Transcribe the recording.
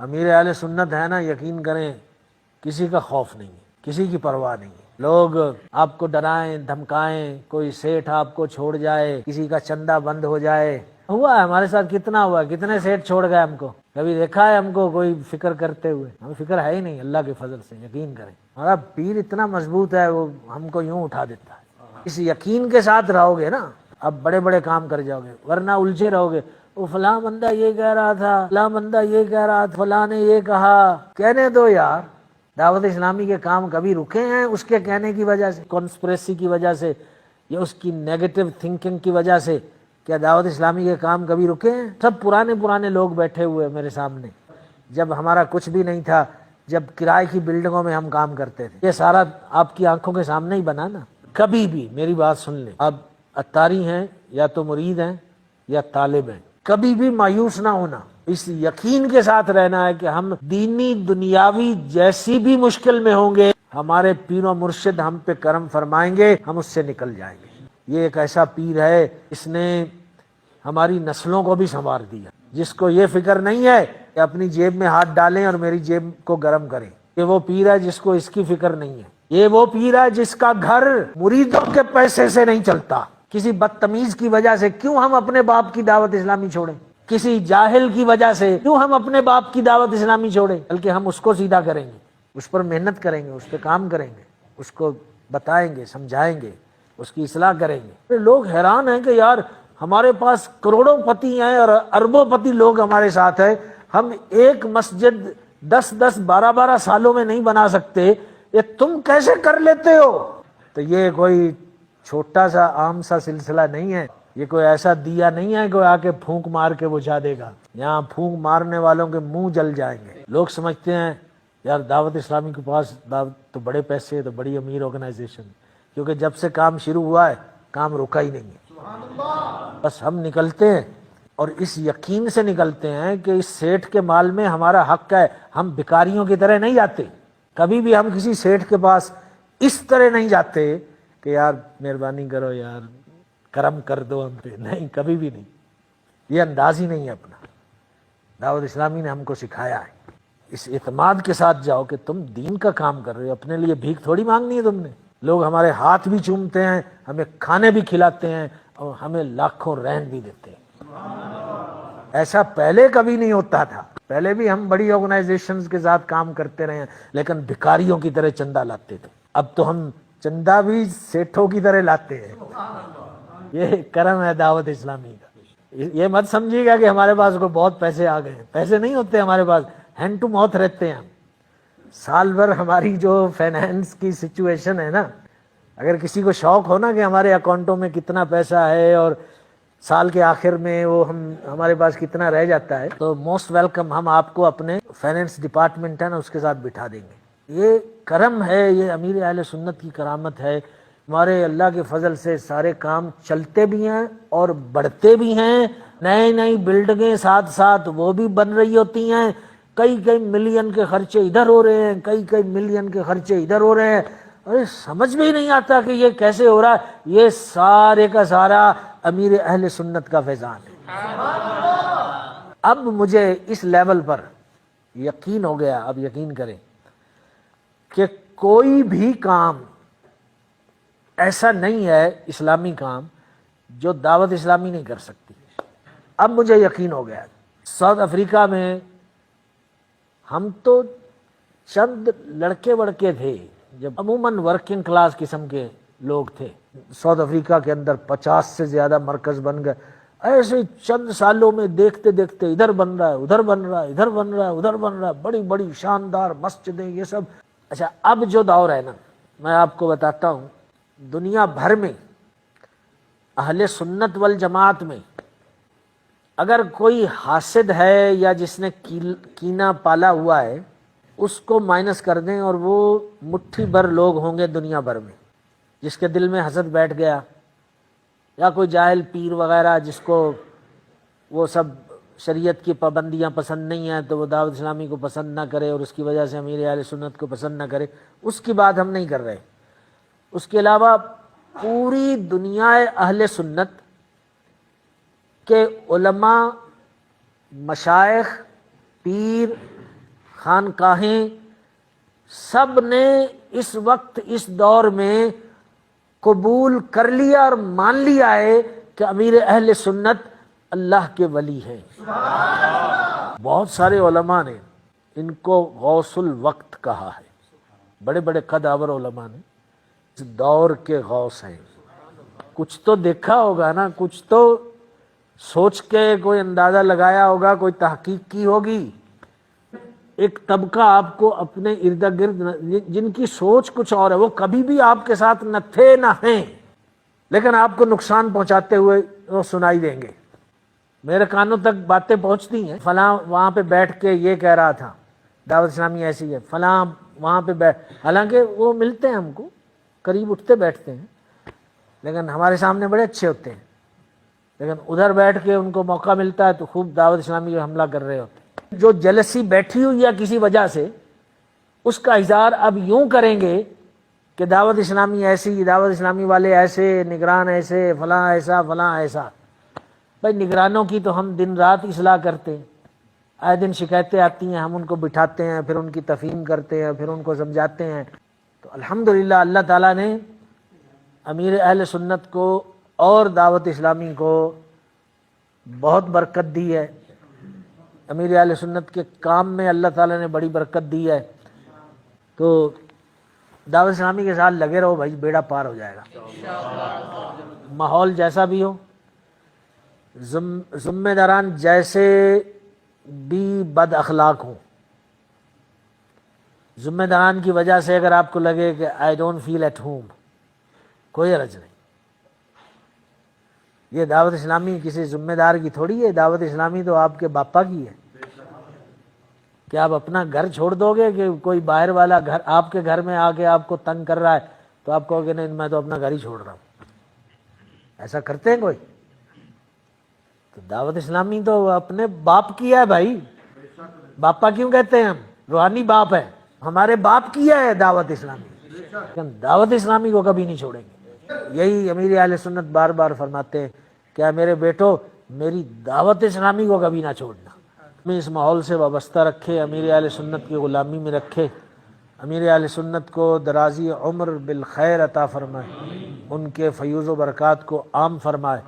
امیر اہل سنت ہے نا، یقین کریں کسی کا خوف نہیں ہے، کسی کی پرواہ نہیں ہے۔ لوگ آپ کو ڈرائیں دھمکائیں، کوئی سیٹھ آپ کو چھوڑ جائے، کسی کا چندہ بند ہو جائے، ہوا ہے ہمارے ساتھ، کتنا ہوا، کتنے سیٹھ چھوڑ گئے ہم کو، کبھی دیکھا ہے ہم کو کوئی فکر کرتے ہوئے؟ ہمیں فکر ہے ہی نہیں، اللہ کے فضل سے یقین کریں ہمارا پیر اتنا مضبوط ہے، وہ ہم کو یوں اٹھا دیتا ہے۔ اس یقین کے ساتھ رہو گے نا، اب بڑے بڑے کام کر جاؤ گے، ورنہ الجھے رہو گے، وہ فلاں بندہ یہ کہہ رہا تھا، فلاں بندہ یہ کہہ رہا تھا، فلاں نے یہ کہا۔ کہنے دو یار، دعوت اسلامی کے کام کبھی رکے ہیں اس کے کہنے کی وجہ سے، کانسپریسی کی وجہ سے، یا اس کی نیگیٹو تھنکنگ کی وجہ سے؟ کیا دعوت اسلامی کے کام کبھی رکے ہیں؟ سب پرانے لوگ بیٹھے ہوئے میرے سامنے، جب ہمارا کچھ بھی نہیں تھا، جب کرائے کی بلڈنگوں میں ہم کام کرتے تھے، یہ سارا آپ کی آنکھوں کے سامنے ہی بنا نا۔ کبھی بھی میری بات سن لیں، اب اتاری ہیں یا تو مرید ہیں یا طالب ہیں، کبھی بھی مایوس نہ ہونا، اس یقین کے ساتھ رہنا ہے کہ ہم دینی دنیاوی جیسی بھی مشکل میں ہوں گے، ہمارے پیر و مرشد ہم پہ کرم فرمائیں گے، ہم اس سے نکل جائیں گے۔ یہ ایک ایسا پیر ہے، اس نے ہماری نسلوں کو بھی سنوار دیا، جس کو یہ فکر نہیں ہے کہ اپنی جیب میں ہاتھ ڈالیں اور میری جیب کو گرم کریں۔ یہ وہ پیر ہے جس کو اس کی فکر نہیں ہے۔ یہ وہ پیر ہے جس کا گھر مریدوں کے پیسے سے نہیں چلتا۔ کسی بدتمیز کی وجہ سے کیوں ہم اپنے باپ کی دعوت اسلامی چھوڑیں؟ کسی جاہل کی وجہ سے کیوں ہم اپنے باپ کی دعوت اسلامی چھوڑیں؟ بلکہ ہم اس کو سیدھا کریں گے، اس پر محنت کریں گے، اس پہ کام کریں گے، اس کو بتائیں گے، سمجھائیں گے، اس کی اصلاح کریں گے۔ لوگ حیران ہیں کہ یار ہمارے پاس کروڑوں پتی ہیں اور اربوں پتی لوگ ہمارے ساتھ ہیں، ہم ایک مسجد 10 12 سالوں میں نہیں بنا سکتے، یہ تم کیسے کر لیتے ہو؟ تو یہ کوئی چھوٹا سا عام سا سلسلہ نہیں ہے، یہ کوئی ایسا دیا نہیں ہے کہ آ کے پھونک مار کے بجھا دے گا، یہاں پھونک مارنے والوں کے منہ جل جائیں گے۔ لوگ سمجھتے ہیں یار دعوت اسلامی کے پاس تو بڑے پیسے ہے، تو بڑی امیر آرگنائزیشن، کیونکہ جب سے کام شروع ہوا ہے کام رکا ہی نہیں ہے۔ بس ہم نکلتے ہیں اور اس یقین سے نکلتے ہیں کہ اس سیٹھ کے مال میں ہمارا حق ہے، ہم بھکاریوں کی طرح نہیں جاتے، کبھی بھی ہم کسی سیٹھ کے پاس اس طرح نہیں جاتے کہ یار مہربانی کرو یار کرم کر دو ہم پہ، نہیں، کبھی بھی نہیں، یہ انداز ہی نہیں ہے اپنا۔ دعوت اسلامی نے ہم کو سکھایا ہے اس اعتماد کے ساتھ جاؤ کہ تم دین کا کام کر رہے ہو، اپنے لیے بھیک تھوڑی مانگنی ہے تم نے۔ لوگ ہمارے ہاتھ بھی چومتے ہیں، ہمیں کھانے بھی کھلاتے ہیں اور ہمیں لاکھوں رہن بھی دیتے ہیں۔ ایسا پہلے کبھی نہیں ہوتا تھا، پہلے بھی ہم بڑی آرگنائزیشنز کے ساتھ کام کرتے رہے ہیں، لیکن بھکاریوں کی طرح چندہ لاتے تھے۔ اب تو ہم چندہ بھی سیٹھوں کی طرح لاتے ہیں۔ یہ کرم ہے دعوت اسلامی کا۔ یہ مت سمجھیے گا کہ ہمارے پاس کوئی بہت پیسے آ گئے ہیں، پیسے نہیں ہوتے ہمارے پاس، ہینڈ ٹو ماؤتھ رہتے ہیں ہم۔ سال بھر ہماری جو فائنینس کی سچویشن ہے نا، اگر کسی کو شوق ہو نا کہ ہمارے اکاؤنٹوں میں کتنا پیسہ ہے اور سال کے آخر میں وہ ہمارے پاس کتنا رہ جاتا ہے، تو موسٹ ویلکم، ہم آپ کو اپنے فائنینس ڈپارٹمنٹ ہے نا اس کے ساتھ بٹھا دیں گے۔ یہ کرم ہے، یہ امیر اہل سنت کی کرامت ہے۔ ہمارے اللہ کے فضل سے سارے کام چلتے بھی ہیں اور بڑھتے بھی ہیں، نئی بلڈنگیں ساتھ ساتھ وہ بھی بن رہی ہوتی ہیں، کئی ملین کے خرچے ادھر ہو رہے ہیں، کئی ملین کے خرچے ادھر ہو رہے ہیں، ارے سمجھ میں ہی نہیں آتا کہ یہ کیسے ہو رہا ہے۔ یہ سارے کا سارا امیر اہل سنت کا فیضان ہے۔ اب مجھے اس لیول پر یقین ہو گیا، اب یقین کریں کہ کوئی بھی کام ایسا نہیں ہے اسلامی کام جو دعوت اسلامی نہیں کر سکتی۔ اب مجھے یقین ہو گیا۔ ساؤتھ افریقہ میں ہم تو چند لڑکے وڑکے تھے، جب عموماً ورکنگ کلاس قسم کے لوگ تھے۔ ساؤتھ افریقہ کے اندر 50 سے زیادہ مرکز بن گئے، ایسے چند سالوں میں دیکھتے دیکھتے ادھر بن رہا ہے، ادھر بن رہا ہے، ادھر بن رہا ہے، ادھر بن رہا ہے، بڑی بڑی شاندار مسجدیں، یہ سب۔ اچھا، اب جو دور ہے نا، میں آپ کو بتاتا ہوں، دنیا بھر میں اہل سنت والجماعت میں اگر کوئی حاسد ہے یا جس نے کینہ پالا ہوا ہے، اس کو مائنس کر دیں اور وہ مٹھی بھر لوگ ہوں گے دنیا بھر میں جس کے دل میں حسد بیٹھ گیا، یا کوئی جاہل پیر وغیرہ جس کو وہ سب شریعت کی پابندیاں پسند نہیں ہیں تو وہ دعوت اسلامی کو پسند نہ کرے اور اس کی وجہ سے امیر اہل سنت کو پسند نہ کرے، اس کی بات ہم نہیں کر رہے۔ اس کے علاوہ پوری دنیا اہل سنت کے علماء، مشائخ، پیر، خانقاہیں سب نے اس وقت اس دور میں قبول کر لیا اور مان لیا ہے کہ امیر اہل سنت اللہ کے ولی ہیں۔ بہت سارے علماء نے ان کو غوث الوقت کہا ہے، بڑے بڑے قدآور علماء نے اس دور کے غوث ہیں۔ کچھ تو دیکھا ہوگا نا، کچھ تو سوچ کے کوئی اندازہ لگایا ہوگا، کوئی تحقیق کی ہوگی۔ ایک طبقہ آپ کو اپنے ارد گرد جن کی سوچ کچھ اور ہے، وہ کبھی بھی آپ کے ساتھ نہ تھے نہ ہیں، لیکن آپ کو نقصان پہنچاتے ہوئے وہ سنائی دیں گے۔ میرے کانوں تک باتیں پہنچتی ہیں، فلاں وہاں پہ بیٹھ کے یہ کہہ رہا تھا، دعوت اسلامی ایسی ہے، فلاں وہاں پہ حالانکہ وہ ملتے ہیں ہم کو، قریب اٹھتے بیٹھتے ہیں، لیکن ہمارے سامنے بڑے اچھے ہوتے ہیں، لیکن ادھر بیٹھ کے ان کو موقع ملتا ہے تو خوب دعوت اسلامی پہ حملہ کر رہے ہوتے ہیں۔ جو جلسی بیٹھی ہوئی ہے کسی وجہ سے، اس کا اظہار اب یوں کریں گے کہ دعوت اسلامی ایسی، دعوت اسلامی والے ایسے، نگران ایسے، فلاں ایسا فلاں ایسا۔ بھائی نگرانوں کی تو ہم دن رات اصلاح کرتے ہیں، آئے دن شکایتیں آتی ہیں، ہم ان کو بٹھاتے ہیں، پھر ان کی تفہیم کرتے ہیں، پھر ان کو سمجھاتے ہیں۔ تو الحمدللہ اللہ تعالیٰ نے امیر اہل سنت کو اور دعوت اسلامی کو بہت برکت دی ہے۔ امیر اہل سنت کے کام میں اللہ تعالیٰ نے بڑی برکت دی ہے۔ تو دعوت اسلامی کے ساتھ لگے رہو بھائی، بیڑا پار ہو جائے گا۔ ماحول جیسا بھی ہو، ذمہ داران جیسے بھی بد اخلاق ہوں، ذمہ داران کی وجہ سے اگر آپ کو لگے کہ I don't feel at home, کوئی حرج نہیں۔ یہ دعوت اسلامی کسی ذمہ دار کی تھوڑی ہے، دعوت اسلامی تو آپ کے باپا کی ہے۔ کہ آپ اپنا گھر چھوڑ دو گے کہ کوئی باہر والا گھر آپ کے گھر میں آ کے آپ کو تنگ کر رہا ہے تو آپ کہو گے نہیں میں تو اپنا گھر ہی چھوڑ رہا ہوں؟ ایسا کرتے ہیں کوئی؟ تو دعوت اسلامی تو اپنے باپ کی ہے بھائی، باپا کیوں کہتے ہیں ہم؟ روحانی باپ ہے، ہمارے باپ کی ہے دعوت اسلامی، لیکن دعوت اسلامی کو کبھی نہیں چھوڑیں گے۔ یہی امیر اہل سنت بار بار فرماتے ہیں کہ میرے بیٹو میری دعوت اسلامی کو کبھی نہ چھوڑنا۔ میں اس ماحول سے وابستہ رکھے، امیر اہل سنت کی غلامی میں رکھے، امیر اہل سنت کو درازی عمر بالخیر عطا فرمائے، ان کے فیوز و برکات کو عام فرمائے۔